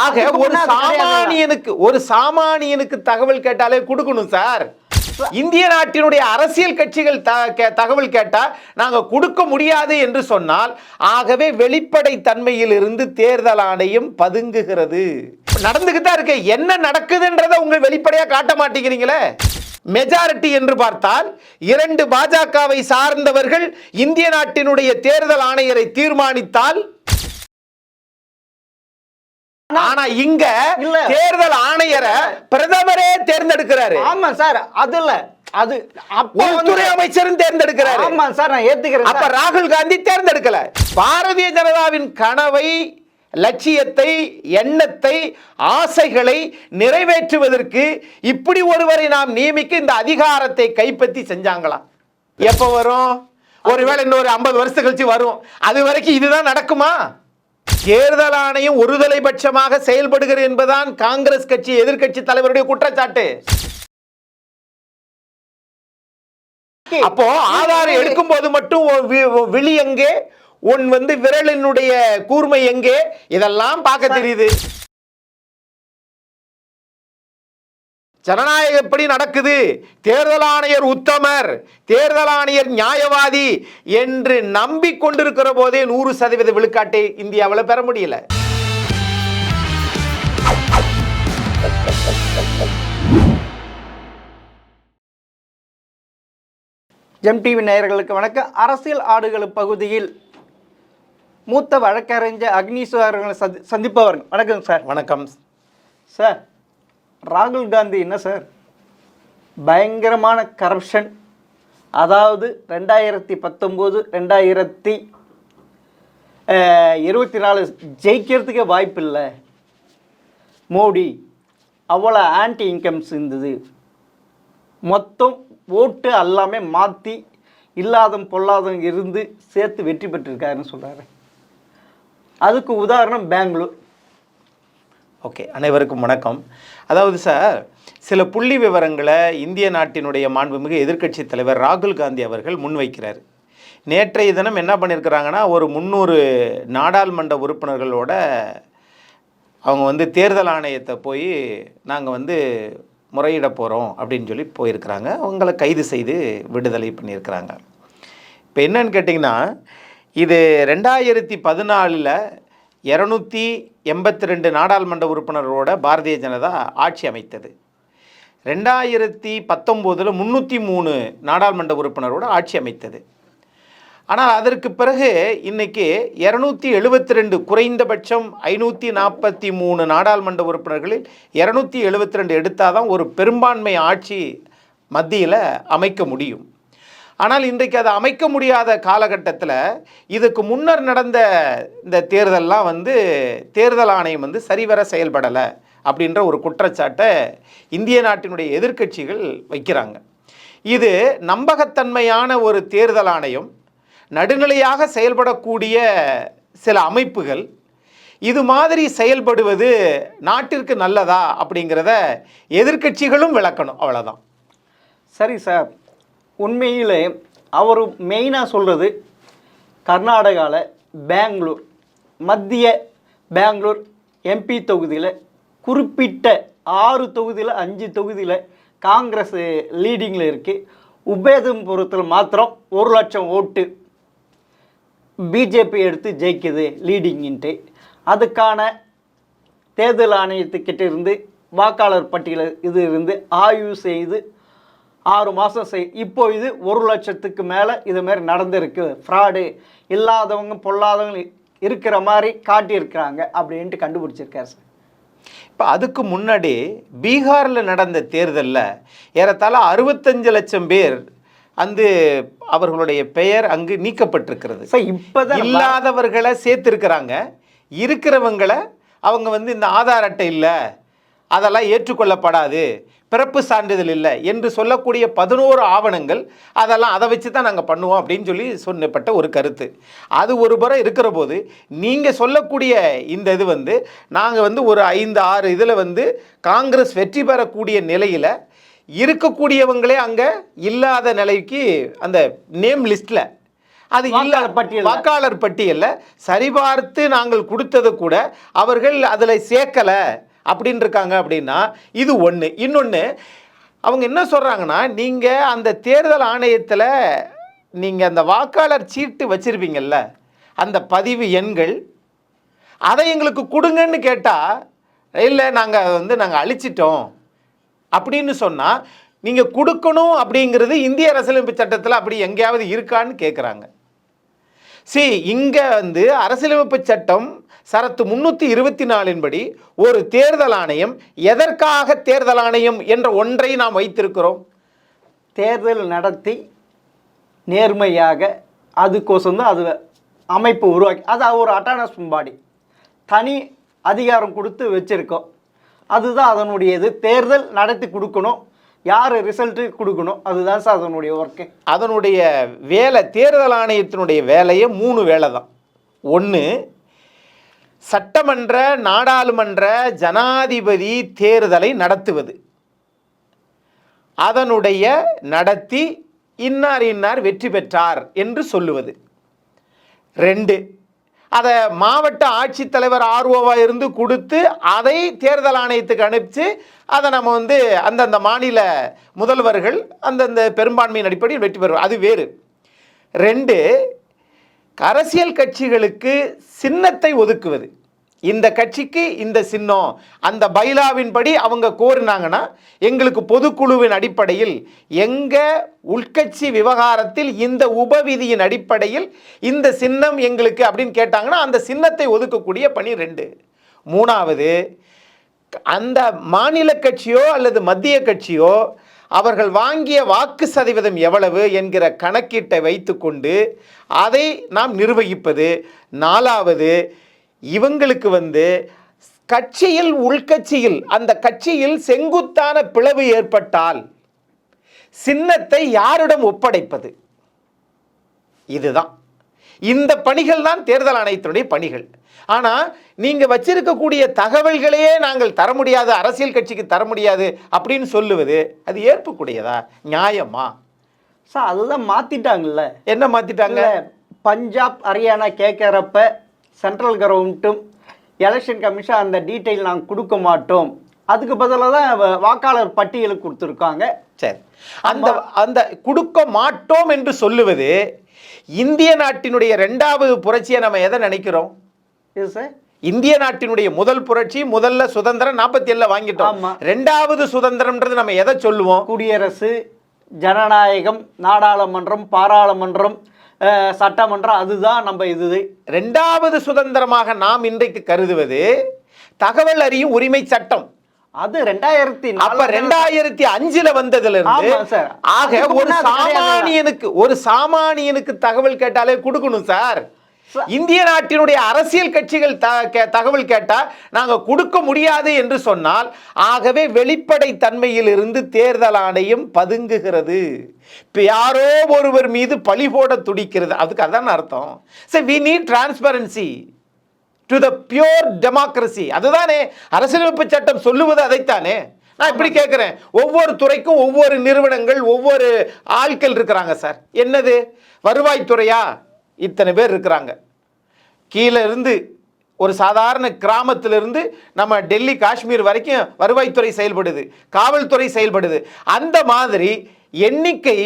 ஆக ஒரு சாமானியனுக்கு தகவல் கேட்டாலே கொடுக்கணும் சார். இந்திய நாட்டினுடைய அரசியல் கட்சிகள் தகவல் கேட்டா நாங்க கொடுக்க முடியாது என்று சொன்னால், ஆகவே வெளிப்படை தன்மையில் இருந்து தேர்தல் ஆணையம் பதுங்குகிறது. நடந்துகிட்டு தான் இருக்கு. என்ன நடக்குதுன்றதை உங்க வெளிப்படையா காட்ட மாட்டேங்கிறீங்களே. மெஜாரிட்டி என்று பார்த்தால் 2 பாஜகவை சார்ந்தவர்கள் இந்திய நாட்டினுடைய தேர்தல் ஆணையரை தீர்மானித்தால், ஆனா இங்க தேர்தல் ஆணையரை பிரதமரே தேர்ந்தெடுக்கிறாரு. ஆமா சார், அதுல அது உள்துறை அமைச்சரும் தேர்ந்தெடுக்கிறாரு. ஆமா சார், நான் ஏத்துக்கிறேன். அப்ப ராகுல் காந்தி தேர்ந்தெடுக்கல. பாரதிய ஜனதாவின் கனவை, லட்சியத்தை, எண்ணத்தை, ஆசைகளை நிறைவேற்றுவதற்கு இப்படி ஒருவரை நாம் நியமிக்க இந்த அதிகாரத்தை கைப்பற்றி செஞ்சாங்களா? எப்ப வரும்? ஒருவேளை இன்னொரு 50 வருஷம் கழிச்சு வரும். அது வரைக்கும் இதுதான் நடக்குமா? தேர்தல் ஆணையம் ஒருதலை பட்சமாக செயல்படுகிறது என்பதுதான் காங்கிரஸ் கட்சி எதிர்கட்சி தலைவருடைய குற்றச்சாட்டு. அப்போ ஆதாரம் எடுக்கும் போது மட்டும் விழி எங்கே, உன் விரலினுடைய கூர்மை எங்கே, இதெல்லாம் பார்க்க தெரியுது. ஜனநாயகம் எப்படி நடக்குது, தேர்தல் ஆணையர் உத்தமர், தேர்தல் ஆணையர் நியாயவாதி என்று நம்பிக்கொண்டிருக்கிற போதே 100% விழுக்காட்டை இந்தியாவில் பெற முடியல. ஜெம் டிவி நேயர்களுக்கு வணக்கம். அரசியல் ஆடுகள் பகுதியில் மூத்த வழக்கறிஞர் அக்னீஸ்வரர்களை சந்திப்பவர். வணக்கம் சார். வணக்கம் சார். ராகுல் காந்தி என்ன சார் பயங்கரமான கரப்ஷன், அதாவது 2019 2024 ஜெயிக்கிறதுக்கே வாய்ப்பு இல்லை. மோடி அவ்வளோ ஆன்டி இன்கம்ஸ் இருந்தது, மொத்தம் ஓட்டு எல்லாமே மாற்றி இல்லாத பொல்லாதவங்க இருந்து சேர்த்து வெற்றி பெற்றிருக்காருன்னு சொல்கிறாரு. அதுக்கு உதாரணம் பெங்களூர். ஓகே, அனைவருக்கும் வணக்கம். அதாவது சார், சில புள்ளி விவரங்களை இந்திய நாட்டினுடைய மாண்புமிகு எதிர்க்கட்சி தலைவர் ராகுல் காந்தி அவர்கள் முன்வைக்கிறார். நேற்றைய தினம் என்ன பண்ணியிருக்கிறாங்கன்னா, ஒரு 300 நாடாளுமன்ற உறுப்பினர்களோட அவங்க தேர்தல் ஆணையத்தை போய் நாங்கள் முறையிட போகிறோம் அப்படின்னு சொல்லி போயிருக்கிறாங்க. அவங்கள கைது செய்து விடுதலை பண்ணியிருக்கிறாங்க. இப்போ என்னன்னு கேட்டிங்கன்னா, இது 2014 282 நாடாளுமன்ற உறுப்பினரோட பாரதிய ஜனதா ஆட்சி அமைத்தது. 2019 303 நாடாளுமன்ற உறுப்பினரோட ஆட்சி அமைத்தது. ஆனால் அதற்கு பிறகு இன்றைக்கி 272, குறைந்தபட்சம் 543 நாடாளுமன்ற உறுப்பினர்களில் 272 எடுத்தால் தான் ஒரு பெரும்பான்மை ஆட்சி மத்தியில் அமைக்க முடியும். ஆனால் இன்றைக்கு அதை அமைக்க முடியாத காலகட்டத்தில் இதுக்கு முன்னர் நடந்த இந்த தேர்தல்லாம் தேர்தல் ஆணையம் சரிவர செயல்படலை அப்படின்ற ஒரு குற்றச்சாட்டை இந்திய நாட்டினுடைய எதிர்க்கட்சிகள் வைக்கிறாங்க. இது நம்பகத்தன்மையான ஒரு தேர்தல் ஆணையம், நடுநிலையாக செயல்படக்கூடிய சில அமைப்புகள் இது மாதிரி செயல்படுவது நாட்டிற்கு நல்லதா அப்படிங்கிறத எதிர்க்கட்சிகளும் விளக்கணும். அவ்வளோதான். சரி சார், உண்மையில் அவர் மெயினாக சொல்கிறது கர்நாடகாவில் பெங்களூர், மத்திய பெங்களூர் எம்பி தொகுதியில் குறிப்பிட்ட 6 தொகுதியில் 5 தொகுதியில் காங்கிரஸ் லீடிங்கில் இருக்குது. உபேதம்புரத்தில் மாத்திரம் 1 லட்சம் ஓட்டு பிஜேபி எடுத்து ஜெயிக்குது லீடிங்கின்ட்டு. அதுக்கான தேர்தல் ஆணையத்துக்கிட்ட இருந்து வாக்காளர் பட்டியல் இது இருந்து ஆய்வு செய்து 6 மாதம் இப்போ இது 1 லட்சத்துக்கு மேலே இதுமாரி நடந்திருக்கு, ஃப்ராடு இல்லாதவங்க பொல்லாதவங்க இருக்கிற மாதிரி காட்டியிருக்கிறாங்க அப்படின்ட்டு கண்டுபிடிச்சிருக்காரு சார். இப்போ அதுக்கு முன்னாடி பீகாரில் நடந்த தேர்தலில் ஏறத்தாழ 65 லட்சம் பேர் அவர்களுடைய பெயர் அங்கு நீக்கப்பட்டிருக்கிறது. இப்போ இல்லாதவர்களை சேர்த்துருக்கிறாங்க, இருக்கிறவங்களை அவங்க இந்த ஆதார் அட்டை இல்லை, அதெல்லாம் ஏற்றுக்கொள்ளப்படாது, பிறப்பு சான்றிதழ் இல்லை என்று சொல்லக்கூடிய 11 ஆவணங்கள், அதெல்லாம் அதை வச்சு தான் நாங்கள் பண்ணுவோம் அப்படின்னு சொல்லி சொன்னப்பட்ட ஒரு கருத்து. அது ஒரு புறம் இருக்கிற போது நீங்கள் சொல்லக்கூடிய இந்த இது நாங்கள் ஒரு 5-6 இதில் காங்கிரஸ் வெற்றி பெறக்கூடிய நிலையில் இருக்கக்கூடியவங்களே அங்கே இல்லாத நிலைக்கு அந்த நேம் லிஸ்ட்டில் அது இல்ல, வாக்காளர் பட்டியல்ல சரிபார்த்து நாங்கள் கொடுத்தது கூட அவர்கள் அதில் சேர்க்கல அப்படின்னு இருக்காங்க. அப்படின்னா இது ஒன்று. இன்னொன்று, அவங்க என்ன சொல்றாங்கன்னா, நீங்க அந்த தேர்தல் ஆணையத்தில் நீங்க அந்த வாக்காளர் சீட்டு வச்சிருப்பீங்கல்ல, அந்த பதிவு எண்கள், அதை எங்களுக்கு கொடுங்கன்னு கேட்டால், இல்லை நாங்கள் அழிச்சிட்டோம் அப்படின்னு சொன்னால், நீங்கள் கொடுக்கணும் அப்படிங்கிறது இந்திய அரசியலமைப்பு சட்டத்தில் அப்படி எங்கேயாவது இருக்கான்னு கேட்குறாங்க. இங்கே அரசியலமைப்பு சட்டம் சரத்து 324 படி ஒரு தேர்தல் ஆணையம், எதற்காக தேர்தல் ஆணையம் என்ற ஒன்றை நாம் வைத்திருக்கிறோம்? தேர்தல் நடத்தி நேர்மையாக, அதுக்கோசம் தான் அது அமைப்பு உருவாக்கி, அது ஒரு அட்டானமஸ் பாடி, தனி அதிகாரம் கொடுத்து வச்சுருக்கோம். அதுதான் அதனுடைய இது. தேர்தல் நடத்தி கொடுக்கணும், யார் ரிசல்ட்டு கொடுக்கணும், அதுதான் சார் அதனுடைய ஒர்க்கு. அதனுடைய வேலை, தேர்தல் ஆணையத்தினுடைய வேலையே 3 வேலை தான். ஒன்று, சட்டமன்ற, நாடாளுமன்ற, ஜனாதிபதி தேர்தலை நடத்துவது, அதனுடைய நடத்தி இன்னார் இன்னார் வெற்றி பெற்றார் என்று சொல்லுவது. 2, அதை மாவட்ட ஆட்சித்தலைவர் ஆர்ஓவாக இருந்து கொடுத்து அதை தேர்தல் ஆணையத்துக்கு அனுப்பிச்சு அதை நம்ம அந்தந்த மாநில முதல்வர்கள் அந்தந்த பெரும்பான்மையின் அடிப்படையில் வெற்றி பெறுவார். அது வேறு. 2, அரசியல் கட்சிகளுக்கு சின்னத்தை ஒதுக்குவது. இந்த கட்சிக்கு இந்த சின்னம், அந்த பைலாவின்படி அவங்க கோரினாங்கன்னா, எங்களுக்கு பொதுக்குழுவின் அடிப்படையில் எங்கள் உள்கட்சி விவகாரத்தில் இந்த உபவிதியின் அடிப்படையில் இந்த சின்னம் எங்களுக்கு அப்படின்னு கேட்டாங்கன்னா அந்த சின்னத்தை ஒதுக்கக்கூடிய பணி 2. 3வது, அந்த மாநில கட்சியோ அல்லது மத்திய கட்சியோ அவர்கள் வாங்கிய வாக்கு சதவீதம் எவ்வளவு என்கிற கணக்கீட்டை வைத்துக்கொண்டு அதை நாம் நிர்வகிப்பது. 4வது, இவங்களுக்கு கட்சியில், உள்கட்சியில், அந்த கட்சியில் செங்குத்தான பிளவு ஏற்பட்டால் சின்னத்தை யாரிடம் ஒப்படைப்பது. இதுதான், இந்த பணிகள் தான் தேர்தல் ஆணையத்தினுடைய பணிகள். ஆனால் நீங்கள் வச்சிருக்கக்கூடிய தகவல்களையே நாங்கள் தர முடியாது, அரசியல் கட்சிக்கு தர முடியாது அப்படின்னு சொல்லுவது அது ஏற்புக்கூடியதா, நியாயமா? சார் அதுதான் மாற்றிட்டாங்கல்ல. என்ன மாற்றிட்டாங்க? பஞ்சாப், ஹரியானா கேட்குறப்ப சென்ட்ரல் கவர்மெண்ட்டும் எலெக்ஷன் கமிஷன் அந்த டீட்டெயில் நாங்கள் கொடுக்க மாட்டோம், அதுக்கு பதிலாக தான் வாக்காளர் பட்டியலுக்கு கொடுத்துருக்காங்க. சரி, அந்த அந்த கொடுக்க மாட்டோம் என்று சொல்லுவது இந்திய நாட்டினுடைய 2வது புரட்சியை நம்ம எதை நினைக்கிறோம்? இது சார் இந்திய நாட்டினுடைய முதல் புரட்சி, முதல்ல சுதந்திரம் 47 வாங்கிட்டோம். 2வது சுதந்திரம்ன்றது நம்ம எதை சொல்லுவோம்? குடியரசு, ஜனநாயகம், நாடாளுமன்றம், பாராளுமன்றம், சட்டமன்றம், அதுதான் நம்ம இது. 2வது சுதந்திரமாக நாம் இன்றைக்கு கருதுவது தகவல் அறியும் உரிமை சட்டம். அது 2005 வந்ததுல இருந்து. ஆக ஒரு சாமானியனுக்கு தகவல் கேட்டாலே கொடுக்கணும் சார். இந்திய நாட்டினுடைய அரசியல் கட்சிகள் தகவல் கேட்டா நாங்க கொடுக்க முடியாது என்று சொன்னால், ஆகவே வெளிப்படை தன்மையில் இருந்து தேர்தல் ஆணையம் பதுங்குகிறது, யாரோ ஒருவர் மீது பழி போட துடிக்கிறது. அதுக்கு அதான் அர்த்தம். So we need transparency to the pure democracy. அதுதானே அரசியலமைப்பு சட்டம் சொல்லுவது, அதைத்தானே. நான் இப்படி கேட்குறேன், ஒவ்வொரு துறைக்கும் ஒவ்வொரு நிறுவனங்கள், ஒவ்வொரு ஆட்கள் இருக்கிறாங்க சார். என்னது, வருவாய்த்துறையா இத்தனை பேர் இருக்கிறாங்க, கீழே இருந்து ஒரு சாதாரண கிராமத்திலிருந்து நம்ம டெல்லி, காஷ்மீர் வரைக்கும் வருவாய்த்துறை செயல்படுது, காவல்துறை செயல்படுது. அந்த மாதிரி எண்ணிக்கை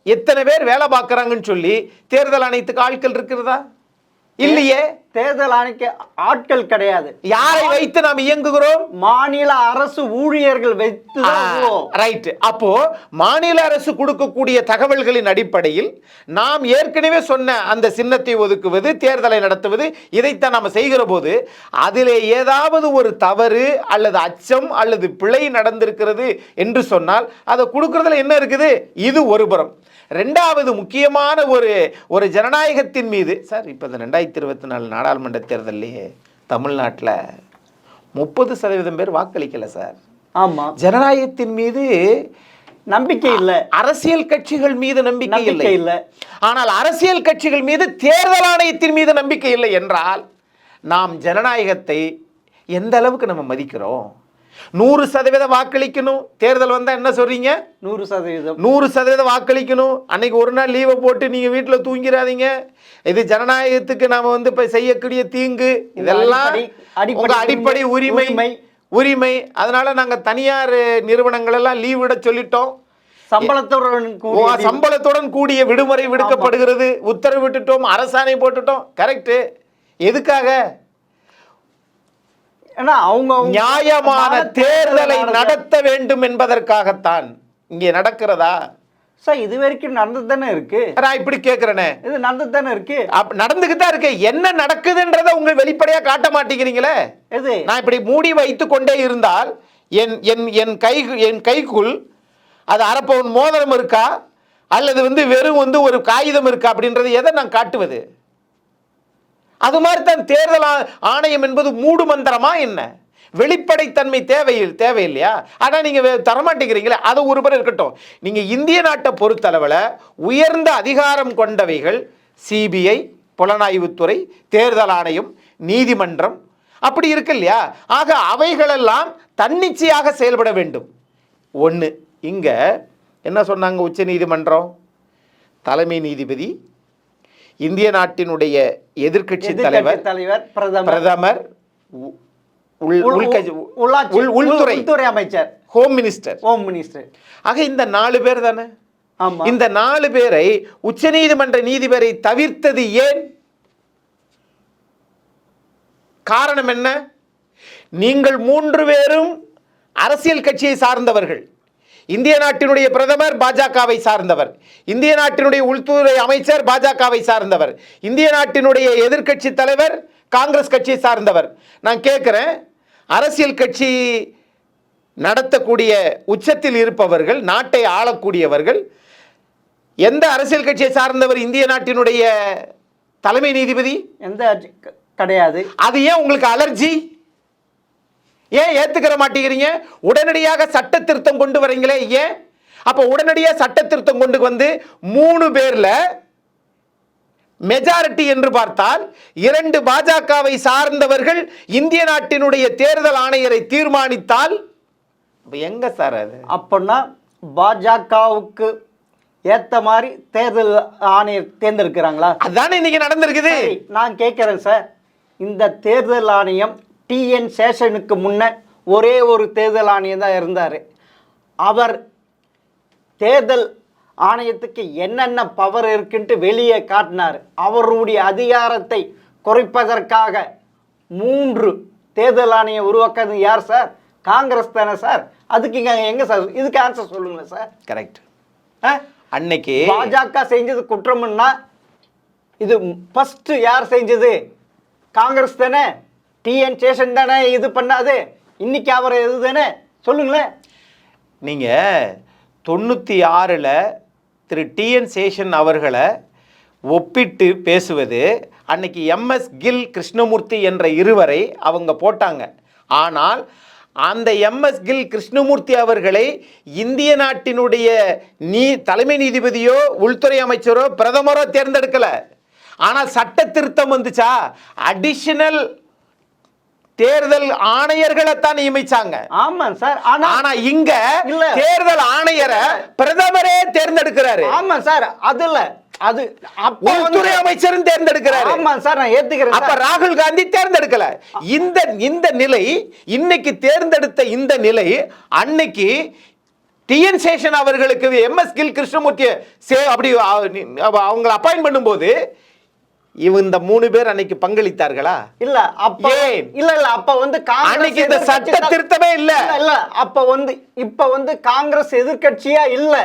எத்தனை பேர் வேலை பார்க்குறாங்கன்னு சொல்லி தேர்தல் ஆணையத்துக்கு ஆட்கள் இருக்கிறதா? இல்லையே. தேர்தல் ஆணைக்க ஆட்கள் கிடையாது. யாரை வைத்து நாம் இயங்குகிறோம்? மாநில அரசு ஊழியர்கள் வைத்து. ரைட். அப்போ மாநில அரசு கொடுக்கக்கூடிய தகவல்களின் அடிப்படையில் நாம் ஏற்கனவே சொன்ன அந்த சின்னத்தை ஒதுக்குவது, தேர்தலை நடத்துவது, இதைத்தான் நாம் செய்கிற போது அதிலே ஏதாவது ஒரு தவறு அல்லது அச்சம் அல்லது பிழை நடந்திருக்கிறது என்று சொன்னால் அதை கொடுக்கறதுல என்ன இருக்குது? இது ஒரு புறம். 2வது முக்கியமான ஒரு ஜனநாயகத்தின் மீது சார், இப்போ இந்த 2024 நாடாளுமன்ற தேர்தலையே தமிழ்நாட்டில் 30% பேர் வாக்களிக்கல சார். ஆமாம், ஜனநாயகத்தின் மீது நம்பிக்கை இல்லை, அரசியல் கட்சிகள் மீது நம்பிக்கை இல்லை. ஆனால் அரசியல் கட்சிகள் மீது தேர்தல் ஆணையத்தின் மீது நம்பிக்கை இல்லை என்றால் நாம் ஜனநாயகத்தை எந்த அளவுக்கு நம்ம மதிக்கிறோம்? 100% வாக்களிக்கணும். தேர்தல் வந்தால் என்ன சொல்கிறீங்க? 100%. 100% வாக்களிக்கணும். அன்னைக்கு ஒரு நாள் லீவை போட்டு நீங்கள் வீட்டில் தூங்கிடாதீங்க. இது ஜனநாயகத்துக்கு நாம் வந்து இப்போ செய்யக்கூடிய தீங்கு. இதெல்லாம் உங்கள் அடிப்படை உரிமை. அதனால நாங்கள் தனியார் நிறுவனங்கள் எல்லாம் லீவ் விட சொல்லிட்டோம். சம்பளத்துடன் கூடிய விடுமுறை விடுக்கப்படுகிறது, உத்தரவிட்டுட்டோம், அரசாணை போட்டுட்டோம். கரெக்ட். எதுக்காக? நியாயமான தேர்தலை நடத்த வேண்டும் என்பதற்காகத்தான். இங்கே நடக்கிறதா சார்? இது வரைக்கும் நடந்து தானே இருக்கு. நான் இப்படி கேட்கிறேனே, இது நடந்து தானே இருக்கு. நடந்துகிட்டு தான் இருக்கு. என்ன நடக்குதுன்றத உங்க வெளிப்படையா காட்ட மாட்டேங்கிறீங்களே. இது நான் இப்படி மூடி வைத்து கொண்டே இருந்தால் என் கைக்குள் அது அரப்பவன் மோதிரம் இருக்கா அல்லது வந்து வெறும் வந்து ஒரு காகிதம் இருக்கா அப்படின்றது எதை நான் காட்டுவது? அது மாதிரி தான் தேர்தல் ஆணையம் என்பது மூடு மந்திரமா என்ன? வெளிப்படைத்தன்மை தேவையில்லையா? ஆனால் நீங்கள் தரமாட்டேங்கிறீங்களே. அது ஒருபுறம் இருக்கட்டும். நீங்கள் இந்திய நாட்டை பொறுத்தளவில் உயர்ந்த அதிகாரம் கொண்டவைகள் சிபிஐ, புலனாய்வுத்துறை, தேர்தல் ஆணையம், நீதிமன்றம் அப்படி இருக்கு இல்லையா? ஆக அவைகளெல்லாம் தன்னிச்சையாக செயல்பட வேண்டும். ஒன்று, இங்கே என்ன சொன்னாங்க உச்ச நீதிமன்றம்? தலைமை நீதிபதி, இந்திய நாட்டினுடைய எதிர்க்கட்சி தலைவர், பிரதமர், உள்துறை அமைச்சர், ஹோம் மினிஸ்டர். ஆக இந்த 4 பேர் தானே. இந்த 4 பேரை உச்சநீதிமன்ற நீதிபதி தவிர்த்தது ஏன்? காரணம் என்ன? நீங்கள் 3 பேரும் அரசியல் கட்சியை சார்ந்தவர்கள். இந்திய நாட்டினுடைய பிரதமர் பாஜகவை சார்ந்தவர், இந்திய நாட்டினுடைய உள்துறை அமைச்சர் பாஜகவை சார்ந்தவர், இந்திய நாட்டினுடைய எதிர்க்கட்சி தலைவர் காங்கிரஸ் கட்சியை சார்ந்தவர். நான் கேட்குறேன், அரசியல் கட்சி நடத்தக்கூடிய உச்சத்தில் இருப்பவர்கள், நாட்டை ஆளக்கூடியவர்கள், எந்த அரசியல் கட்சியை சார்ந்தவர் இந்திய நாட்டினுடைய தலைமை நீதிபதி? எந்த கிடையாது. அது ஏன் உங்களுக்கு அலர்ஜி? ஏன் ஏத்துக்கிற மாட்டேங்கிறீங்க? உடனடியாக சட்ட திருத்தம் கொண்டு வரீங்களே, ஏன்? அப்ப உடனடியாக சட்ட திருத்தம் கொண்டு வந்து 3 பேர்ல மெஜாரிட்டி என்று பார்த்தால் 2 பாஜகவை சார்ந்தவர்கள் இந்திய நாட்டினுடைய தேர்தல் ஆணையரை தீர்மானித்தால் எங்க சார் அது? அப்படின்னா பாஜகவுக்கு ஏத்த மாதிரி தேர்தல் ஆணையர் தேர்ந்தெடுக்கிறாங்களா? அதானே இன்னைக்கு நடந்திருக்குது. நான் கேட்கிறேன் சார், இந்த தேர்தல் ஆணையம் டிஎன் சேஷனுக்கு முன்ன ஒரே ஒரு தேர்தல் ஆணையம் தான் இருந்தார். அவர் தேர்தல் ஆணையத்துக்கு என்னென்ன பவர் இருக்குன்ட்டு வெளியே காட்டினார். அவருடைய அதிகாரத்தை குறைப்பதற்காக 3 தேர்தல் ஆணையம் உருவாக்குறது யார் சார்? காங்கிரஸ் தானே சார். அதுக்கு எங்க சார் இதுக்கு ஆன்சர் சொல்லுங்களேன் சார். கரெக்ட். அன்னைக்கு பாஜக செஞ்சது குற்றம்னா இது ஃபர்ஸ்ட் யார் செஞ்சது? காங்கிரஸ் தானே. டிஎன் சேஷன் தானே இது பண்ணாது. இன்னைக்கு அவர் எது தானே சொல்லுங்களேன். நீங்கள் 96ல் திரு டிஎன் சேஷன் அவர்களை ஒப்பிட்டு பேசுவது, அன்னைக்கு எம்எஸ் கில், கிருஷ்ணமூர்த்தி என்ற இருவரை அவங்க போட்டாங்க. ஆனால் அந்த எம்எஸ் கில், கிருஷ்ணமூர்த்தி அவர்களை இந்திய நாட்டினுடைய தலைமை நீதிபதியோ உள்துறை அமைச்சரோ பிரதமரோ தேர்ந்தெடுக்கல. ஆனால் சட்ட திருத்தம் வந்துச்சா? அடிஷனல் தேர்தல் ஆணையர்களை தான் நியமிச்சாங்க. ஆமா சார். ஆனா இங்க தேர்தல் ஆணையரை பிரதமரே தேர்ந்தெடுக்கிறாரு. ஆமா சார். அதுல அது உள்துறை அமைச்சரும் தேர்ந்தெடுக்கிறாரு. ஆமா சார், நான் ஏத்துக்கிறேன். அப்ப ராகுல் காந்தி தேர்ந்தெடுக்கல. இந்த நிலை, இன்னைக்கு தேர்ந்தெடுத்த இந்த நிலை, அன்னைக்கு டிஎன் சேஷன் அவர்களுக்கு எம்எஸ் கில், கிருஷ்ணமூர்த்தி அப்படி அவங்களை அப்பாயின்ட் பண்ணும்போது இந்த 3 பேர் அன்னைக்கு பங்களித்தார்களா? இல்ல. அப்ப இல்ல அப்ப வந்து அன்னைக்கு இந்த சட்ட திருத்தமே இல்ல. அப்ப வந்து இப்ப வந்து காங்கிரஸ் எதிர்க்கட்சியா இல்ல,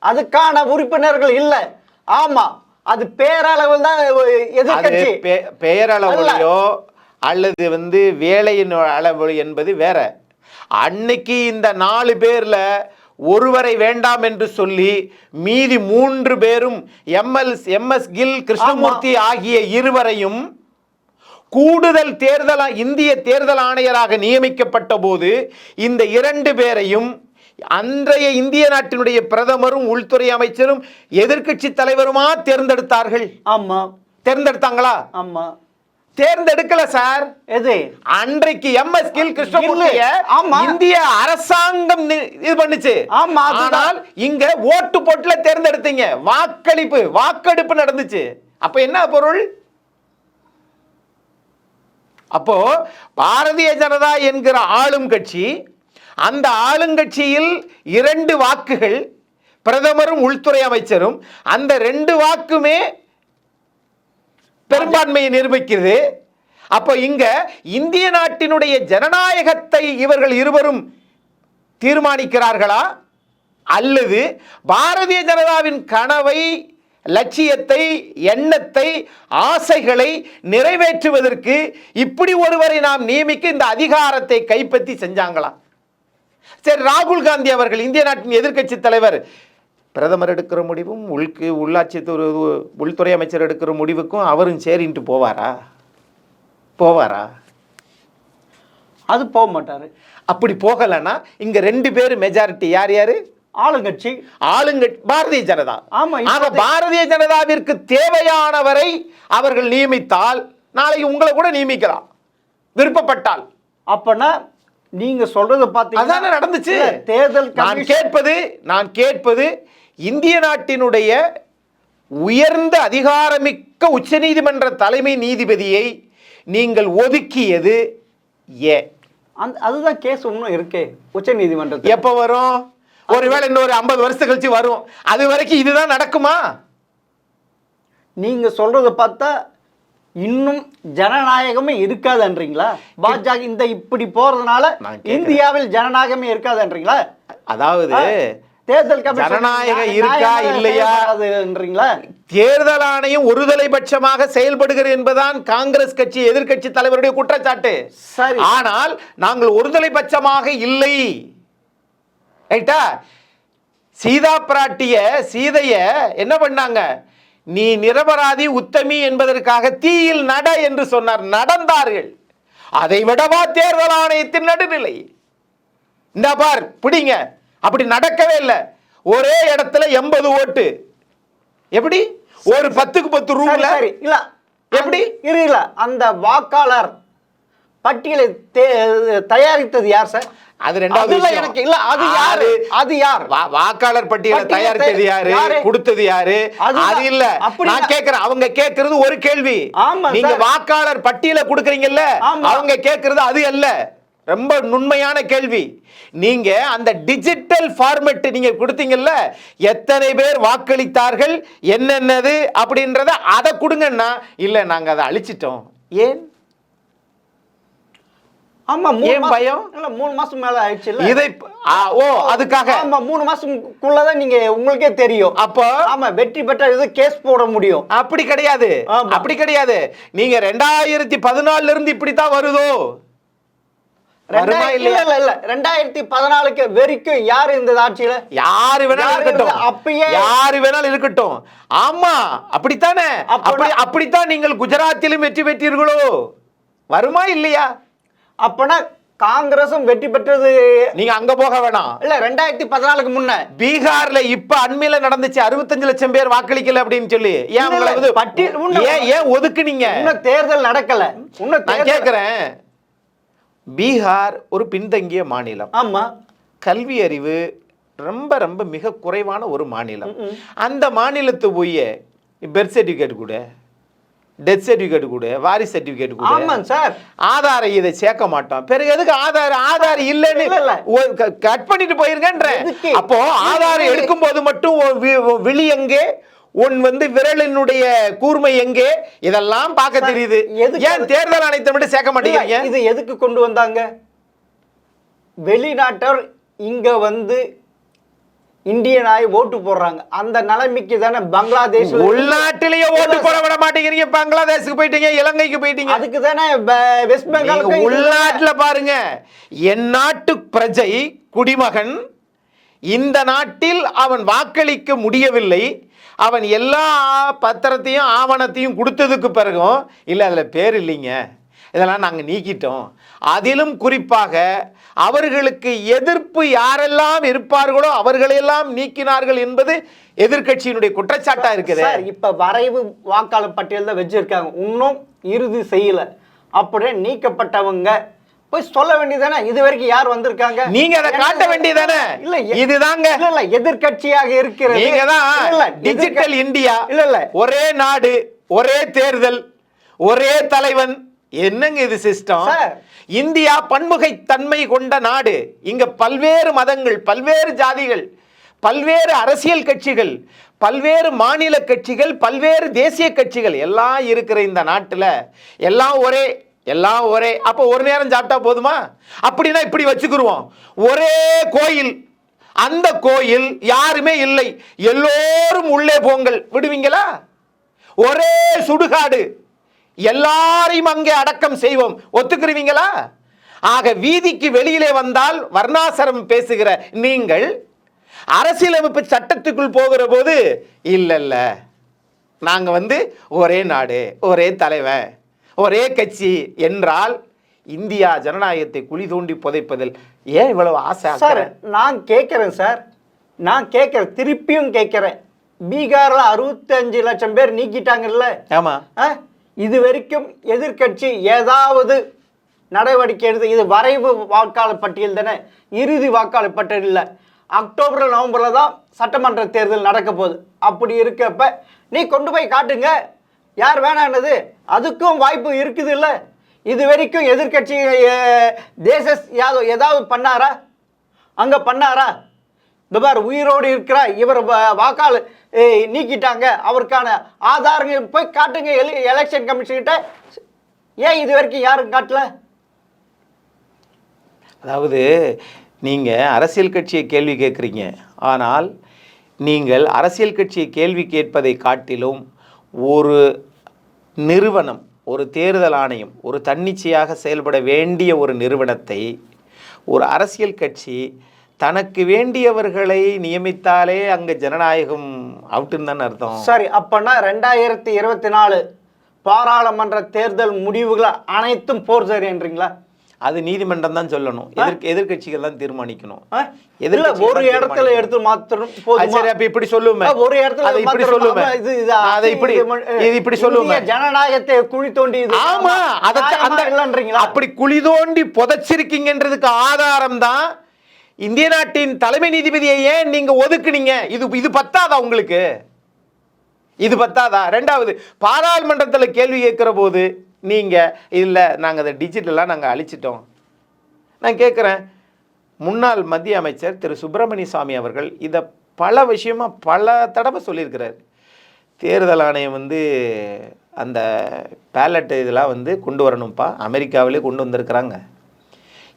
அதுக்கான உறுப்பினர்கள் இல்ல. ஆமா, அது பேரளவில் தான் எதிர்க்கட்சி. பேரளவுலையோ அல்லது வந்து வேலையின் அளவு என்பது வேற. அன்னைக்கு இந்த 4 பேர்ல ஒருவரை வேண்டாம் என்று சொல்லி மீதி 3 பேரும் எம்எஸ் கில், கிருஷ்ணமூர்த்தி ஆகிய இருவரையும் கூடுதல் இந்திய தேர்தல் ஆணையராக நியமிக்கப்பட்ட போது இந்த 2 பேரையும் அன்றைய இந்திய நாட்டினுடைய பிரதமரும் உள்துறை அமைச்சரும் எதிர்க்கட்சி தலைவருமா தேர்ந்தெடுத்தார்கள். ஆமா. தேர்ந்தெடுத்தாங்களா? ஆமா. தேர்ந்தெடுக்கல சார். எது அன்றைக்கு எம்எஸ் கில் கிருஷ்ணமூர்த்திய ஆமா. இந்திய அரசாங்கம் இது பண்ணுச்சு. ஆமா, ஆனால் இங்க ஓட்டு போட்டுல தேர்ந்தெடுத்தீங்க. வாக்கெடுப்பு நடந்துச்சு. அப்ப என்ன பொருள்? அப்போ பாரதிய ஜனதா என்கிற ஆளும் கட்சி, அந்த ஆளுங்கட்சியில் 2 வாக்குகள் பிரதமரும் உள்துறை அமைச்சரும், அந்த 2 வாக்குமே பெரும்பான்மையை நிரூபிக்கிறது. அப்போ இங்க இந்திய நாட்டினுடைய ஜனநாயகத்தை இவர்கள் இருவரும் தீர்மானிக்கிறார்களா, அல்லது பாரதிய ஜனதாவின் கனவை, லட்சியத்தை, எண்ணத்தை, ஆசைகளை நிறைவேற்றுவதற்கு இப்படி ஒருவரை நாம் நியமிக்க இந்த அதிகாரத்தை கைப்பற்றி செஞ்சாங்களா? சரி, ராகுல் காந்தி அவர்கள் இந்திய நாட்டின் எதிர்க்கட்சி தலைவர், பிரதமர் எடுக்கிற முடிவும் உள்துறை அமைச்சர் எடுக்கிற முடிவுக்கும் அவரும் சரின்ட்டு போவாரா? அது போக மாட்டாரு. அப்படி போகலன்னா இங்க 2 பேர் மெஜாரிட்டி. யார்? ஆளுங்கட்சி பாரதிய ஜனதா. ஆமா, பாரதிய ஜனதாவிற்கு தேவையானவரை அவர்கள் நியமித்தால் நாளைக்கு உங்களை கூட நியமிக்கலாம் விருப்பப்பட்டால். அப்பனா நீங்க சொல்றது பாத்தீங்கன்னா அதானே நடந்துச்சு. தேர்தல் நான் கேட்பது இந்திய நாட்டினுடைய உயர்ந்த அதிகாரமிக்க உச்சநீதிமன்ற தலைமை நீதிபதியை நீங்கள் ஒதுக்கியது ஏன்? அதுதான் கேஸ் ஒன்றும் இருக்கே உச்ச நீதிமன்றத்தில். எப்ப வரும்? ஒருவேளை இன்னொரு 50 வருஷம் கழிச்சு வரும். அது வரைக்கும் இதுதான் நடக்குமா? நீங்க சொல்றத பார்த்தா இன்னும் ஜனநாயகமே இருக்காதுன்றீங்களா? பாஜக இந்த இப்படி போறதுனால இந்தியாவில் ஜனநாயகமே இருக்காதுன்றீங்களா? அதாவது தேர்தல் ஜனநாயகம் இருக்கா இல்லையான்றீங்களா? தேர்தல் ஆணையம் ஒருதலைபட்சமாக செயல்படுகிறது என்பதுதான் காங்கிரஸ் கட்சி எதிர்க்கட்சி தலைவருடைய குற்றச்சாட்டு. ஆனால் நாங்கள் ஒருதலைபட்சமாக இல்லை. ரைட்டா? சீதா பிராட்டிய சீதைய என்ன பண்ணாங்க? நீ நிரபராதி உத்தமி என்பதற்காக தீயில் நட என்று சொன்னார். நடந்தார்கள். அதை விடவா தேர்தல் ஆணையத்தின் நடுநிலை? இந்த பார் பிடிங்க. அப்படி நடக்கவே இல்லை. ஒரே இடத்துல 80 ஓட்டு. எப்படி? ஒரு 10க்கு 10 ரூம்ல இல்ல எப்படி இல்ல? அந்த வாக்காளர் பட்டியலை தயாரித்தது யார் சார்? அது ரெண்டாவது எனக்கு இல்ல. அது யார் வாக்காளர் பட்டியலை தயாரித்தது யாரு, கொடுத்தது யாரு? அது இல்ல. நான் கேக்குறேன், அவங்க கேக்குறது ஒரு கேள்வி. நீங்க வாக்காளர் பட்டியலை கொடுக்கறீங்கல்ல, அவங்க கேக்குறது அது அல்ல. ரொம்ப நுண்மையான கேள்வி. நீங்க அந்த டிஜிட்டல் ஃபார்மேட் நீங்க கொடுத்தீங்கல்ல, எத்தனை பேர் வாக்களித்தார்கள் என்னென்னது அப்படின்றத அதை கொடுங்கன்னா, இல்ல நாங்க அதை அழிச்சிட்டோம். ஏன்? ஆமா, ஏன் பயம்? இல்ல 3 மாசம் மேல ஆயிடுச்சு இல்ல இதை அதுக்காக. ஆமா, 3 மாசத்துக்குள்ளதான் நீங்க உங்களுக்கே தெரியும். அப்போ ஆமா, வெற்றி பெற்ற இது கேஸ் போட முடியும். அப்படி கிடையாது. அப்படி கிடையாது. நீங்க 2014 இருந்து இப்படித்தான் வருதோ? 2014 வரைக்கும் யாரு இந்த ஆட்சியில? யாரு வேணாலும் இருக்கட்டும். அப்பயே யாரு வேணாலும் இருக்கட்டும். ஆமா, அப்படித்தானே? அப்படித்தான் நீங்கள் குஜராத்திலும் வெற்றி பெற்றீர்களோ? வருமா இல்லையா? அப்பனா காங்கிரசும் வெற்றி பெற்றது. நீங்க அங்க போக வேணாம். இல்ல 2014க்கு முன்ன பீகார்ல இப்ப அண்மையில நடந்துச்சு 65 லட்சம் பேர் வாக்களிக்கல அப்படின்னு சொல்லி. ஏன் ஒதுக்குனீங்க? இன்னும் தேர்தல் நடக்கல. நான் கேக்குறேன், பீகார் ஒரு பின்தங்கிய மாநிலம். ஆமா, கல்வி அறிவு ரொம்ப ரொம்ப மிக குறைவான ஒரு மாநிலம். அந்த மாநிலத்து போய் பர்த் சர்டிபிகேட் கூட, டெத் சர்டிபிகேட் கூட, வாரிசு சர்டிபிகேட் கூட, ஆமாம் சார், ஆதார இதை சேர்க்க மாட்டோம். பிறகு எதுக்கு ஆதார் இல்லன்னு கட் பண்ணிட்டு போயிருங்கன்ற? அப்போ ஆதாரம் எடுக்கும் போது மட்டும் விழி எங்கே, உன் விரலினுடைய கூர்மை எங்கே, இதெல்லாம் பார்க்க தெரியுது. ஏன் தேர்தல் ஆணையத்தை மட்டும் சேர்க்க மாட்டேங்கிறீங்க? இது எதுக்கு கொண்டு வந்தாங்க? வெளிநாட்டவர் இங்க இந்தியனாய் ஓட்டு போடுறாங்க. அந்த நிலைமைக்கு தானே பங்களாதேஷ். உள்நாட்டிலேயே ஓட்டு போட விட மாட்டேங்கிறீங்க. பங்களாதேஷுக்கு போயிட்டீங்க, இலங்கைக்கு போயிட்டீங்க. அதுக்கு தானே வெஸ்ட் பெங்கால். உள்நாட்டுல பாருங்க, என் நாட்டு பிரஜை குடிமகன் இந்த நாட்டில் அவன் வாக்களிக்க முடியவில்லை, அவன் எல்லா பத்திரத்தையும் ஆவணத்தையும் கொடுத்ததுக்கு பிறகும் இல்லை அதில் பேர் இல்லைங்க, இதெல்லாம் நாங்கள் நீக்கிட்டோம். அதிலும் குறிப்பாக அவர்களுக்கு எதிர்ப்பு யாரெல்லாம் இருப்பார்களோ அவர்களெல்லாம் நீக்கினார்கள் என்பது எதிர்க்கட்சியினுடைய குற்றச்சாட்டா இருக்குது. இப்ப வரைவு வாக்காளர் பட்டியல் தான் வச்சிருக்காங்க. இன்னும் இறுதி செய்யல, அப்படியே நீக்கப்பட்டவங்க போய் சொல்ல வேண்டியதானே, இது வரைக்கும் யார் வந்திருக்காங்க, நீங்க அதை காட்ட வேண்டியதானே. இல்ல இதுதாங்க இல்ல எதிர்க்கட்சியாக இருக்கிறது. நீங்க தான் டிஜிட்டல் இந்தியா, இல்ல ஒரே நாடு, ஒரே தேர்தல், ஒரே தலைவன். என்னங்க இது சிஸ்டம்? இந்தியா பன்முகை தன்மை கொண்ட நாடு. இங்க பல்வேறு மதங்கள், பல்வேறு ஜாதிகள், பல்வேறு அரசியல் கட்சிகள், பல்வேறு மாநில கட்சிகள், பல்வேறு தேசிய கட்சிகள் எல்லாம் இருக்கிற இந்த நாட்டுல எல்லாம் ஒரே. அப்போ ஒரு நேரம் சாப்பிட்டா போதுமா? அப்படின்னா இப்படி வச்சுக்கிருவோம். ஒரே கோயில், அந்த கோயில் யாருமே இல்லை, எல்லோரும் உள்ளே போங்கள், விடுவீங்களா? ஒரே சுடுகாடு, எல்லாரையும் அங்கே அடக்கம் செய்வோம், ஒத்துக்கிறீங்களா? ஆக வீதிக்கு வெளியிலே வந்தால் வர்ணாசிரம் பேசுகிற நீங்கள் அரசியலமைப்பு சட்டத்துக்குள் போகிற போது இல்ல நாங்க ஒரே நாடு, ஒரே தலைவன், ஒரே கட்சி என்றால் இந்தியா ஜனநாயகத்தை குழி தோண்டி புதைப்பதில் ஏன் இவ்வளவு ஆசை? சார் நான் கேட்கிறேன் சார், திருப்பியும் கேட்கிறேன். பீகார்ல 65 லட்சம் பேர் நீக்கிட்டாங்கல்ல. ஆமா. இது வரைக்கும் எதிர்க்கட்சி ஏதாவது நடவடிக்கை எடுத்து, இது வரைவு வாக்காளர் பட்டியல் தானே, இறுதி வாக்காளர் பட்டியல் இல்லை. அக்டோபர் நவம்பரில் தான் சட்டமன்ற தேர்தல் நடக்க போகுது. அப்படி இருக்கப்ப நீ கொண்டு போய் காட்டுங்க, யார் வேணான்னது, அதுக்கும் வாய்ப்பு இருக்குது இல்லை. இது வரைக்கும் எதிர்கட்சி ஏதாவது பண்ணாரா? அங்க பண்ணாரா? இந்த மாதிரி உயிரோடு இருக்கிற இவர் வாக்காளர் நீக்கிட்டாங்க, அவருக்கான ஆதாரங்கள் போய் காட்டுங்க எலெக்ஷன் கமிஷன் கிட்ட. ஏன் இது வரைக்கும் யாரும் காட்டல? அதாவது நீங்கள் அரசியல் கட்சியை கேள்வி கேட்குறீங்க, ஆனால் நீங்கள் அரசியல் கட்சியை கேள்வி கேட்பதை காட்டிலும் ஒரு நிறுவனம், ஒரு தேர்தல் ஆணையம், ஒரு தன்னிச்சையாக செயல்பட வேண்டிய ஒரு நிறுவனத்தை ஒரு அரசியல் கட்சி தனக்கு வேண்டியவர்களை நியமித்தாலே அங்கே ஜனநாயகம் அவுட்டுன்னு தானே அர்த்தம். சரி, அப்போனா 2024 பாராளுமன்ற தேர்தல் முடிவுகளை அனைத்தும் போர்சரின்றீங்களா? அது நீதிமன்றம் தான் சொல்லணும், எதிர்கட்சிகள் தான் தீர்மானிக்கணும். ஒரு இடத்துல எடுத்து மாத்தணும். இப்படி சொல்லுமே, ஒரு இடத்துல இப்படி சொல்லுமே, அதை இப்படி சொல்லுமே, ஜனநாயகத்தை குழி தோண்டி. ஆமா, அப்படி குழி தோண்டி புதைச்சிருக்கீங்கன்றதுக்கு ஆதாரம் தான் இந்திய நாட்டின் தலைமை நீதிபதியை ஏன் நீங்க ஒதுக்குனீங்க? இது பத்தாதா உங்களுக்கு? இது பத்தாதா? ரெண்டாவது, பாராளுமன்றத்தில் கேள்வி கேட்கிற போது நீங்கள் இல்லை நாங்கள் அதை டிஜிட்டலாக நாங்கள் அழிச்சிட்டோம். நான் கேட்குறேன், முன்னாள் மத்திய அமைச்சர் திரு சுப்பிரமணிய சாமி அவர்கள் இதை பல விஷயமாக பல தடவை சொல்லியிருக்கிறார். தேர்தல் ஆணையம் அந்த பேலட் இதெல்லாம் கொண்டு வரணும்ப்பா, அமெரிக்காவிலே கொண்டு வந்திருக்கிறாங்க.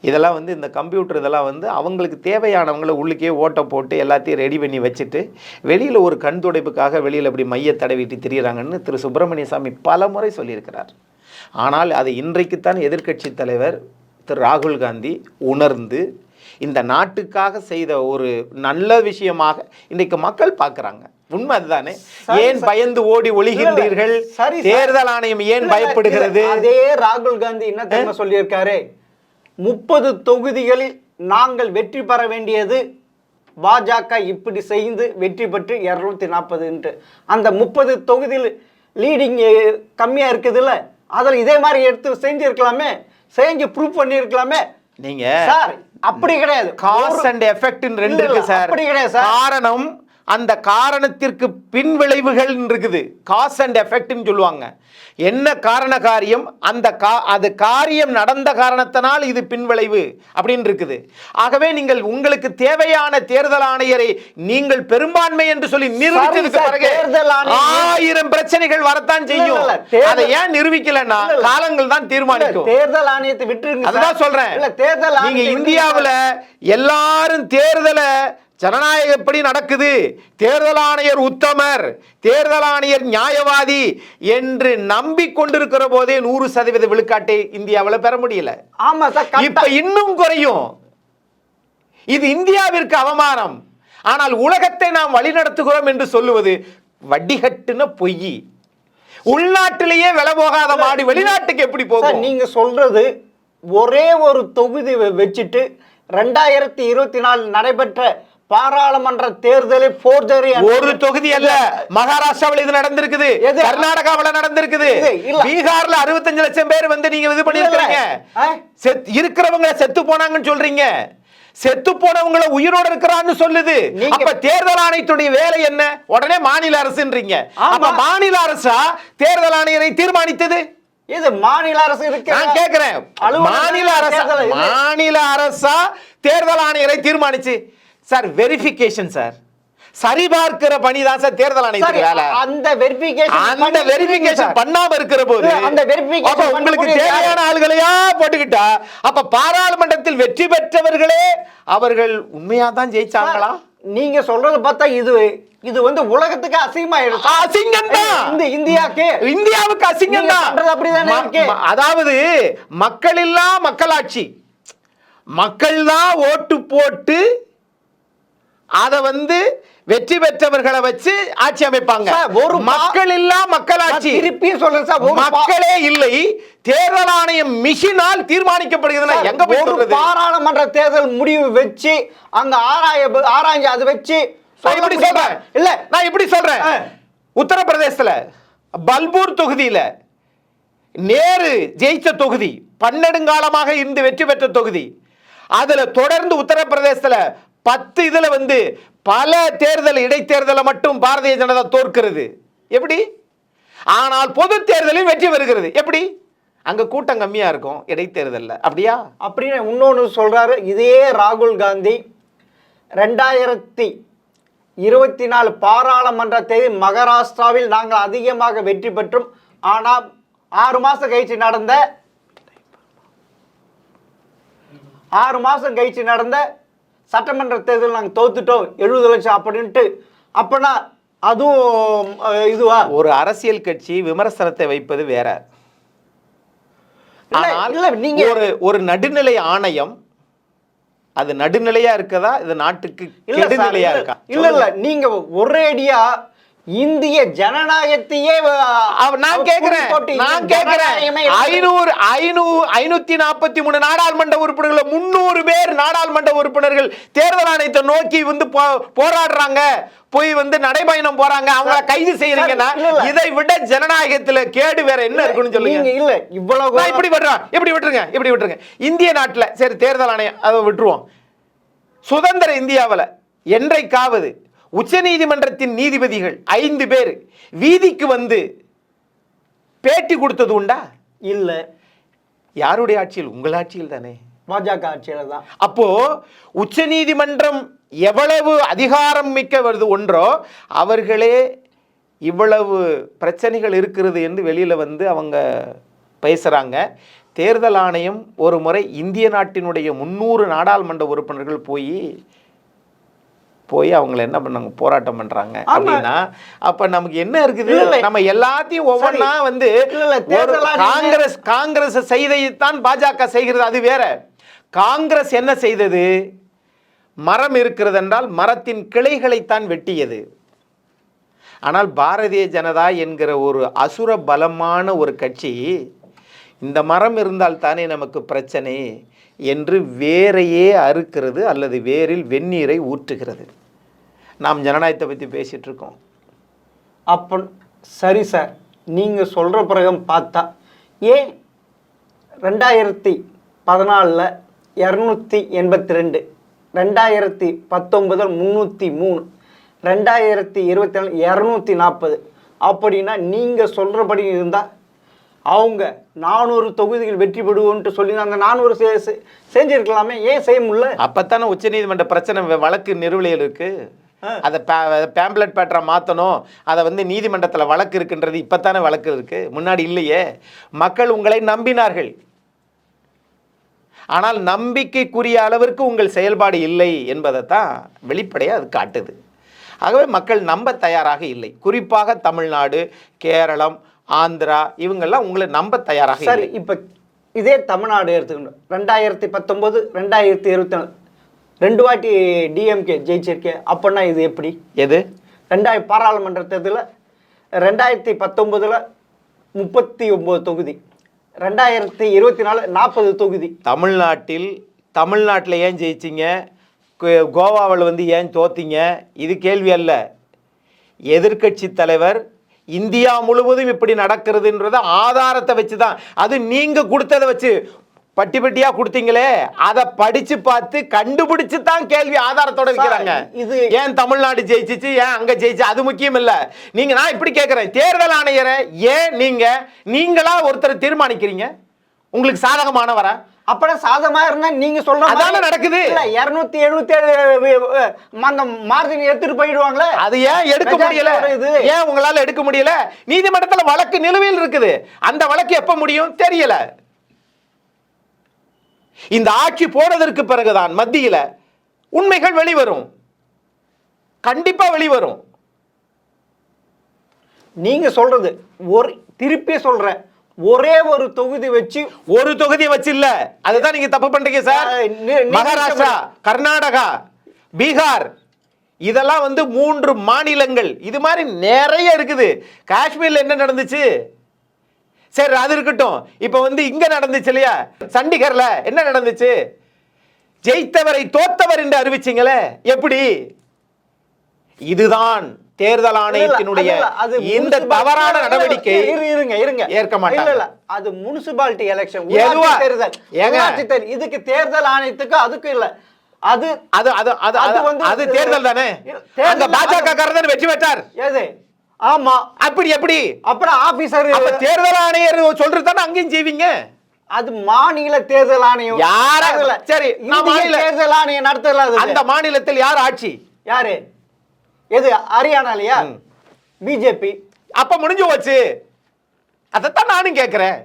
இதெல்லாம் இந்த கம்ப்யூட்டர் இதெல்லாம் அவங்களுக்கு தேவையானவங்களை உள்ளுக்கே ஓட்டை போட்டு எல்லாத்தையும் ரெடி பண்ணி வச்சுட்டு வெளியில் ஒரு கண் துடைப்புக்காக வெளியில் அப்படி மைய தடவிட்டு திரியிறாங்கன்னு திரு சுப்பிரமணிய சாமி பல முறை சொல்லியிருக்கிறார். ஆனால் அது இன்றைக்குத்தான் எதிர்க்கட்சி தலைவர் திரு ராகுல் காந்தி உணர்ந்து இந்த நாட்டுக்காக செய்த ஒரு நல்ல விஷயமாக இன்றைக்கு மக்கள் பார்க்குறாங்க. உண்மை அதுதானே? ஏன் பயந்து ஓடி ஒளிகின்றீர்கள்? தேர்தல் ஆணையம் ஏன் பயப்படுகிறது? அதே ராகுல் காந்தி என்ன தெரியுமா சொல்லியிருக்காரு? 30 தொகுதிகளில் நாங்கள் வெற்றி பெற வேண்டியது, பாஜக இப்படி செய்து வெற்றி பெற்று 240. அந்த 30 தொகுதியில் லீடிங் கம்மியா இருக்குதுல்ல, அதில் இதே மாதிரி எடுத்து செஞ்சிருக்கலாமே, செஞ்சு ப்ரூவ் பண்ணியிருக்கலாமே. நீங்க சார் அப்படி கிடையாது. காஸ் அண்ட் எஃபெக்ட் ரெண்டு இருக்கு சார். அப்படி கிடையாது சார். காரணம், அந்த காரணத்திற்கு பின் விளைவுகள் இருக்குது. காஸ் அண்ட் எஃபெக்ட்னு சொல்லுவாங்க. என்ன காரண காரியம், அது காரியம் நடந்த காரணத்தினால் இது பின்விளைவு அப்படின்னு இருக்குது. ஆகவே நீங்கள் உங்களுக்கு தேவையான தேர்தல் ஆணையரை நீங்கள் பெரும்பான்மை என்று சொல்லி நிரூபித்ததுக்கு பிறகு 1000 பிரச்சனைகள் வரத்தான் செய்யும். அதை ஏன் நிரூபிக்கலன்னா காலங்கள் தான் தீர்மானிக்கும். தேர்தல் ஆணையத்தை விட்டுருங்க. அதுதான் சொல்றேன். நீங்க இந்தியாவுல எல்லாரும் தேர்தலை ஜனநாயகம் எப்படி நடக்குது, தேர்தல் ஆணையர் உத்தமர், தேர்தல் ஆணையர் நியாயவாதி என்று நம்பிக்கொண்டிருக்கிற போதே 100% விழுக்காட்டை இந்தியாவில் பெற முடியல. ஆமா சார், இப்ப இன்னும் குறையும். இது இந்தியாவிற்கு அவமானம். ஆனால் உலகத்தை நாம் வழிநடத்துகிறோம் என்று சொல்லுவது வட்டிகட்டுன பொய். உள்நாட்டிலேயே விலை போகாத மாடி வெளிநாட்டுக்கு எப்படி போகும்? நீங்க சொல்றது ஒரே ஒரு தொகுதி வச்சுட்டு 2024 நடைபெற்ற பாராளுமன்ற தேர்தலில் போர்ஜரி ஒரு தொகுதி அல்ல, மகாராஷ்டிராவில் இது நடந்திருக்குது, கர்நாடகாவில் நடந்திருக்குது, பீகார்ல 65 லட்சம் பேர் வந்து நீங்க இது பண்ணிருக்கீங்க. இருக்கிறவங்க செத்து போனாங்கன்னு சொல்றீங்க, செத்து போனவங்கள உயிரோட இருக்கிறான்னு சொல்லுது. அப்ப தேர்தல் ஆணையத்துடைய வேலை என்ன? உடனே மாநில அரசுன்றீங்க. அப்ப மாநில அரசா தேர்தல் ஆணையரை தீர்மானித்தது? இது மாநில அரசு இருக்கு. நான் கேக்குறேன், மாநில அரசா தேர்தல் ஆணையரை தீர்மானிச்சு? சார் வெரிஃபிகேஷன் சார், சரிபார்க்கிற பணிதான் சார் தேர்தல் ஆணையத்துக்கு வேலை. அந்த வெரிஃபிகேஷன் பண்ணாம இருக்கிற போது உங்களுக்கு தேவையான ஆளுகளையா போட்டுக்கிட்டா அப்ப பாராளுமன்றத்தில் வெற்றி பெற்றவர்களே அவர்கள் உண்மையா தான் ஜெயிச்சாங்களா? நீங்க சொல்றது பார்த்தா இது வந்து உலகத்துக்கு அசிங்கமாயிடுச்சு. அசிங்கம் தான் இந்தியாவுக்கு அசிங்கம் தான். அப்படிதானே இருக்கு. அதாவது மக்கள் இல்லா மக்களாட்சி, மக்கள் தான் ஓட்டு போட்டு அத வந்து வெற்றி பெற்றவர்களை வச்சு ஆட்சி அமைப்பாங்க. ஒரு மக்கள் இல்லா மக்களாட்சி, திருப்பி சொல்றேன் சார், மக்களே இல்லை, தேர்தல் ஆணையம் மிஷினால் தீர்மானிக்கப்படுகிறது. எங்க போய் பாராளுமன்ற தேர்தல் முடிவு வச்சு அங்க ஆராய்ஞ்சு அதை வச்சு இல்ல. நான் இப்படி சொல்றேன், உத்தரப்பிரதேசத்துல பல்பூர் தொகுதியில நேரு ஜெயிச்ச தொகுதி, பன்னெடுங்காலமாக இருந்து வெற்றி பெற்ற தொகுதி. அதுல தொடர்ந்து உத்தரப்பிரதேசத்துல 10 இதுல வந்து பல தேர்தல் இடைத்தேர்தலை மட்டும் பாரதிய ஜனதா தோற்கிறது. எப்படி? ஆனால் பொது தேர்தலில் வெற்றி வருகிறது. எப்படி? அங்க கூட்டம் கம்மியா இருக்கும் இடைத்தேர்தல்ல. அப்படியா? அப்படின்னு இன்னொன்னு சொல்றாரு இதே ராகுல் காந்தி. 2024 பாராளுமன்ற தேர்தல் மகாராஷ்டிராவில் நாங்கள் அதிகமாக வெற்றி பெற்றோம். ஆனால் 6 மாசம் கழிச்சு நடந்த சட்டமன்ற தேர்தல் நாங்கள் தோத்துட்டோம் 70 லட்சம் அப்படின்ட்டு. அப்பனா அதுவும் இதுவா? ஒரு அரசியல் கட்சி விமர்சனத்தை வைப்பது வேற. நீங்க ஒரு நடுநிலை ஆணையம் அது நடுநிலையா இருக்கதா, இது நாட்டுக்கு கெடுநிலையா இருக்கா? இல்ல நீங்க ஒரேடியா இந்திய ஜனநாயகத்தையே நான் கேட்கிறேன் 543 நாடாளுமன்ற உறுப்பினர்கள் 300 பேர் நாடாளுமன்ற உறுப்பினர்கள் தேர்தல் ஆணையத்தை நோக்கி வந்து போராடுறாங்க, போய் வந்து நடைபயணம் போறாங்க, அவங்கள கைது செய்யறீங்கன்னா இதை விட ஜனநாயகத்துல கேடு வேற என்ன இருக்குன்னு சொல்லுங்க. இல்ல இவ்வளவு இப்படி விட்டுருங்க. இந்திய நாட்டுல சரி தேர்தல் ஆணையம் அதை விட்டுருவோம். சுதந்திர இந்தியாவில் என்றைக்காவது உச்ச நீதிமன்றத்தின் நீதிபதிகள் 5 பேர் வீதிக்கு வந்து பேட்டி கொடுத்தது உண்டா? இல்ல. யாருடைய ஆட்சியில்? உங்கள் ஆட்சியில் தானே, பாஜக ஆட்சியில தான். அப்போ உச்ச நீதிமன்றம் எவ்வளவு அதிகாரம் மிக்க வருது ஒன்றோ, அவர்களே இவ்வளவு பிரச்சனைகள் இருக்கிறது என்று வெளியில வந்து அவங்க பேசுறாங்க. தேர்தல் ஆணையம் ஒரு முறை இந்திய நாட்டினுடைய 300 நாடாளுமன்ற உறுப்பினர்கள் போய் அவங்களை என்ன பண்ணாங்க, போராட்டம் பண்றாங்க அப்படின்னா அப்ப நமக்கு என்ன இருக்குது? நம்ம எல்லாத்தையும் ஒவ்வொன்னா வந்து காங்கிரஸ் செய்ததைத்தான் பாஜக செய்கிறது, அது வேற. காங்கிரஸ் என்ன செய்தது? மரம் இருக்கிறது என்றால் மரத்தின் கிளைகளைத்தான் வெட்டியது. ஆனால் பாரதிய ஜனதா என்கிற ஒரு அசுர பலமான ஒரு கட்சி இந்த மரம் இருந்தால் தானே நமக்கு பிரச்சனை என்று வேரையே அறுக்கிறது அல்லது வேரில் வெந்நீரை ஊற்றுகிறது. நாம் ஜனநாயகத்தை பற்றி பேசிட்டு இருக்கோம். அப்போ சரி சார், நீங்கள் சொல்கிற பிறகு பார்த்தா ஏன் 2014 282, 2019 303, 2024 240 அப்படின்னா நீங்கள் சொல்கிறபடி இருந்தால் அவங்க 400 தொகுதிகள் வெற்றி பெறுவோன்ட்டு சொல்லி அந்த 400 செஞ்சிருக்கலாமே, ஏன் செய்ய முடியல? அப்பத்தானே உச்சநீதிமன்ற பிரச்சனை வழக்கு நிறுவலையில் இருக்கு. அதை பேம்ப்ளெட் பேட்டரை மாற்றணும், அதை வந்து நீதிமன்றத்தில் வழக்கு இருக்குன்றது இப்பத்தானே வழக்கு இருக்கு, முன்னாடி இல்லையே. மக்கள் உங்களை நம்பினார்கள், ஆனால் நம்பிக்கைக்குரிய அளவிற்கு உங்கள் செயல்பாடு இல்லை என்பதை தான் வெளிப்படையாக அது காட்டுது. ஆகவே மக்கள் நம்ப தயாராக இல்லை. குறிப்பாக தமிழ்நாடு, கேரளம், ஆந்திரா இவங்கெல்லாம் உங்களை நம்ப தயாராக இல்லை. இப்போ இதே தமிழ்நாடு எடுத்துக்கணும், 2019 2024 2 வாட்டி டிஎம்கே ஜெயிச்சிருக்கே. அப்படின்னா இது எப்படி? எது? பாராளுமன்ற தேர்தலில் 2019 39 தொகுதி, 2024 40 தொகுதி. தமிழ்நாட்டில் ஏன் ஜெயிச்சிங்க? கோவாவில் வந்து ஏன் தோத்தீங்க, இது கேள்வி அல்ல. எதிர்க்கட்சி தலைவர் இந்தியா முழுவதும் இப்படி நடக்கிறதுன்றத ஆதாரத்தை வச்சு தான், அது நீங்க கொடுத்ததை வச்சு பட்டி பட்டியா கொடுத்தீங்களே, அதை படிச்சு பார்த்து கண்டுபிடிச்சு தான் கேள்வி ஆதாரத்தோட வைக்கிறாங்க. இது ஏன் தமிழ்நாடு ஜெயிச்சிச்சு, ஏன் அங்க ஜெயிச்சு, அது முக்கியம் இல்ல. நீங்க நான் இப்படி கேட்கிறேன், தேர்தல் ஆணையரை ஏன் நீங்களா ஒருத்தர் தீர்மானிக்கிறீங்க உங்களுக்கு சாதகமானவரா? அப்பட சாதகமா இருந்தா நீங்க சொல்ற அதான நடக்குது. 277 அந்த மார்ஜின் எடுத்துட்டு போயிடுவாங்களே, அது ஏன் எடுக்க முடியல? ஏன் உங்களால எடுக்க முடியல? நீதிமன்றத்துல வழக்கு நிலுவையில் இருக்குது. அந்த வழக்கு எப்ப முடியும் தெரியல. இந்த ஆட்சி போனதற்கு பிறகுதான் மத்தியில உண்மைகள் வெளிவரும், கண்டிப்பா வெளிவரும். நீங்க சொல்றது திருப்பி சொல்றேன், ஒரே ஒரு தொகுதி வச்சு, ஒரு தொகுதி வச்சு இல்ல, அதுதான் நீங்க தப்பு பண்றீங்க சார். மகாராஷ்டிரா, கர்நாடகா, பீகார், இதெல்லாம் வந்து 3 மாநிலங்கள். இது மாதிரி நிறைய இருக்குது. காஷ்மீர்ல என்ன நடந்துச்சு? சரி, அது இருக்கட்டும். இப்ப வந்து இங்க நடந்துச்சு இல்லையா, சண்டிகர்ல என்ன நடந்துச்சு? ஜெயித்தவரை தோத்தவர் என்று அறிவிச்சீங்களே, எப்படி? இதுதான் தேர்தல் ஆணையத்தினுடைய இந்த தவறான நடவடிக்கை. ஏற்க மாட்டாங்க. அது முனிசிபாலிட்டி எலெக்ஷன், தேர்தல். இதுக்கு தேர்தல் ஆணையத்துக்கு அதுக்கு இல்ல, அது அது அது அது அது தேர்தல் தானே. அந்த பாஜக காரர் வெற்றி பெற்றார். எது? ஆமா. அப்படி எப்படி? அப்புறம் ஆபீசர் தேர்தல் ஆணையர் சொல்றது தானே அங்கேயும் செய்வீங்க. அது மாநில தேர்தல் ஆணையம். யார? சரி, மாநில தேர்தல் ஆணையம் நடத்தல. அந்த மாநிலத்தில் யார் ஆட்சி? யாரு? எது? ஹரியானாலயா? பிஜேபி. அப்ப முடிஞ்சு போச்சு. அதைத்தான் நானும் கேட்கிறேன்.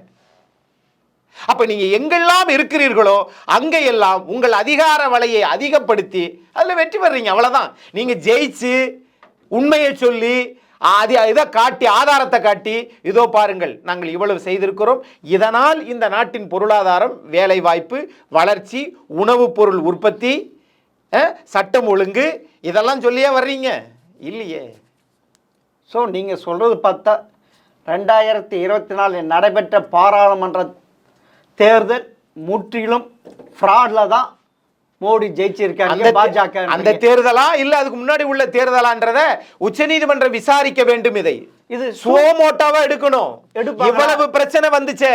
அப்ப நீங்க எங்கெல்லாம் இருக்கிறீர்களோ அங்கெல்லாம் உங்கள் அதிகார வலையை அதிகப்படுத்தி அதுல வெற்றி பெறீங்க, அவ்வளவுதான். நீங்க ஜெயிச்சு உண்மையை சொல்லி இதை காட்டி, ஆதாரத்தை காட்டி, இதோ பாருங்கள் நாங்கள் இவ்வளவு செய்திருக்கிறோம், இதனால் இந்த நாட்டின் பொருளாதாரம், வேலை வாய்ப்பு, வளர்ச்சி, உணவுப் பொருள் உற்பத்தி, சட்டம் ஒழுங்கு, இதெல்லாம் சொல்லியே வர்றீங்க இல்லையே. ஸோ நீங்கள் சொல்கிறது பார்த்தா 2024 நடைபெற்ற பாராளுமன்ற தேர்தல் முற்றிலும் ஃப்ராட்ல தான் மோடி ஜெயிச்சிருக்காங்க. பாஜக அந்த தேர்தலா இல்ல அதுக்கு முன்னாடி உள்ள தேர்தலான்றத உச்சநீதிமன்றம் விசாரிக்க வேண்டும். இதை இது சுமோட்டாவா எடுக்கணும். இவ்வளவு பிரச்சனை வந்துச்சே,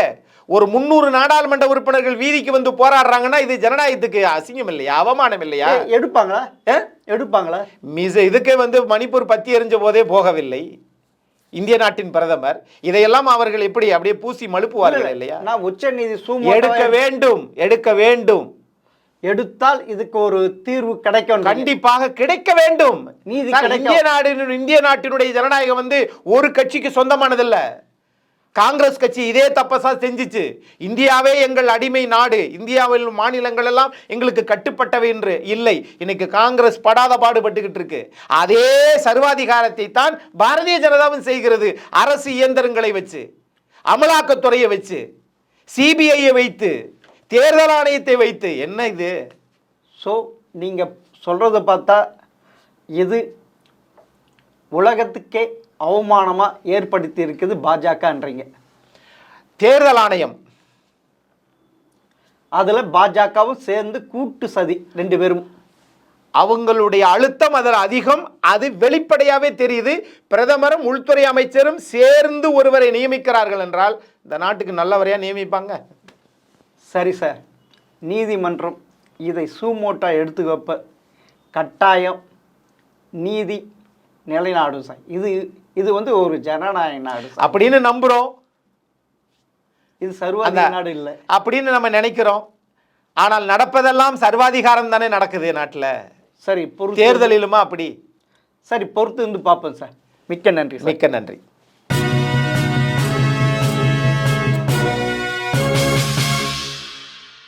ஒரு 300 நாடாளுமன்ற உறுப்பினர்கள் வீதிக்கு வந்து போராடுறாங்கன்னா இது ஜனநாயகத்துக்கு அசிங்கம் இல்லையா, அவமானம் இல்லையா? எடுப்பாங்களா? இதுக்கு வந்து மணிப்பூர் பத்தி எரிஞ்ச போதே போகவில்லை இந்திய நாட்டின் பிரதமர். இதையெல்லாம் அவர்கள் எப்படி அப்படியே பூசி மழுப்புவார்கள் இல்லையா? நான் உச்சநீதி எடுக்க வேண்டும். எடுத்தால் இதுக்கு ஒரு தீர்வு கிடைக்கும், கண்டிப்பாக கிடைக்க வேண்டும். இந்திய நாட்டினுடைய ஜனநாயகம் வந்து ஒரு கட்சிக்கு சொந்தமானதில்ல. காங்கிரஸ் கட்சி இதே தப்பசா செஞ்சிச்சு. இந்தியாவே எங்கள் அடிமை நாடு, இந்தியாவில் மாநிலங்கள் எல்லாம் எங்களுக்கு கட்டுப்பட்டவை என்று இல்லை. இன்னைக்கு காங்கிரஸ் படாத பாடுபட்டுக்கிட்டு இருக்கு. அதே சர்வாதிகாரத்தை தான் பாரதிய ஜனதாவும் செய்கிறது. அரசு இயந்திரங்களை வச்சு, அமலாக்கத்துறையை வச்சு, சிபிஐயை வைத்து, தேர்தல் ஆணையத்தை வைத்து. என்ன இது? ஸோ நீங்கள் சொல்கிறத பார்த்தா இது உலகத்துக்கே அவமானமாக ஏற்படுத்தி இருக்குது பாஜகன்றீங்க. தேர்தல் ஆணையம் அதில் பாஜகவும் சேர்ந்து கூட்டு சதி, 2 பேரும். அவங்களுடைய அழுத்தம் அதில் அதிகம். அது வெளிப்படையாகவே தெரியுது. பிரதமரும் உள்துறை அமைச்சரும் சேர்ந்து ஒருவரை நியமிக்கிறார்கள் என்றால் இந்த நாட்டுக்கு நல்லவரையா நியமிப்பாங்க? சரி சார், நீதிமன்றம் இதை சூமோட்டா எடுத்துக்கப்ப கட்டாயம் நீதி நிலைநாடும் சார். இது வந்து ஒரு ஜனநாயக நாடு அப்படின்னு நம்புகிறோம். இது சர்வாதிகார நாடு இல்லை அப்படின்னு நம்ம நினைக்கிறோம். ஆனால் நடப்பதெல்லாம் சர்வாதிகாரம் தானே நடக்குது நாட்டில். சரி, தேர்தலிலுமா அப்படி? சரி, பொறுத்து இருந்து பார்ப்போம் சார். மிக்க நன்றி. மிக்க நன்றி.